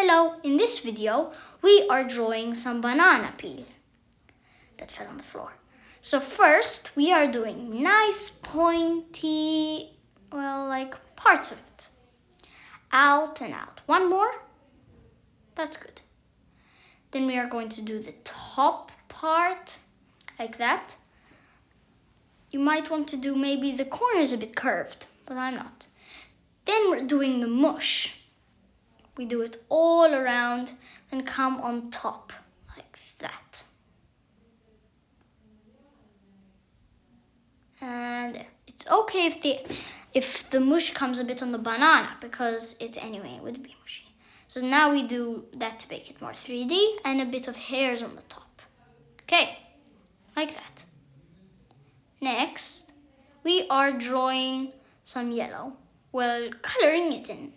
Hello, in this video we are drawing some banana peel that fell on the floor. So first we are doing nice pointy, like parts of it. Out and out. One more. That's good. Then we are going to do the top part like that. You might want to do maybe the corners a bit curved, but I'm not. Then we're doing the mush. We do it all around and come on top like that. And there. It's okay if the mush comes a bit on the banana because it anyway would be mushy. So now we do that to make it more 3D and a bit of hairs on the top. Okay, like that. Next, we are drawing some yellow. Well, coloring it in.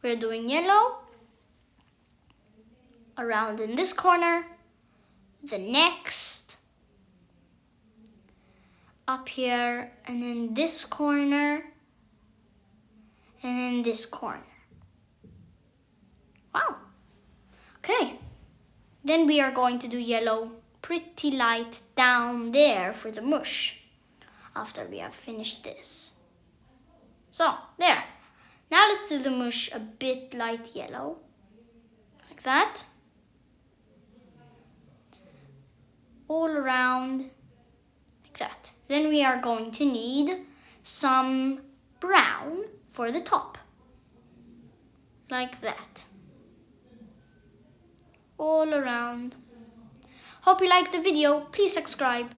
We're doing yellow around in this corner, the next, up here, and then this corner, and then this corner. Wow. Okay. Then we are going to do yellow pretty light down there for the mush after we have finished this. So, there. Now let's do the mush a bit light yellow, like that. All around, like that. Then we are going to need some brown for the top, like that. All around. Hope you liked the video. Please subscribe.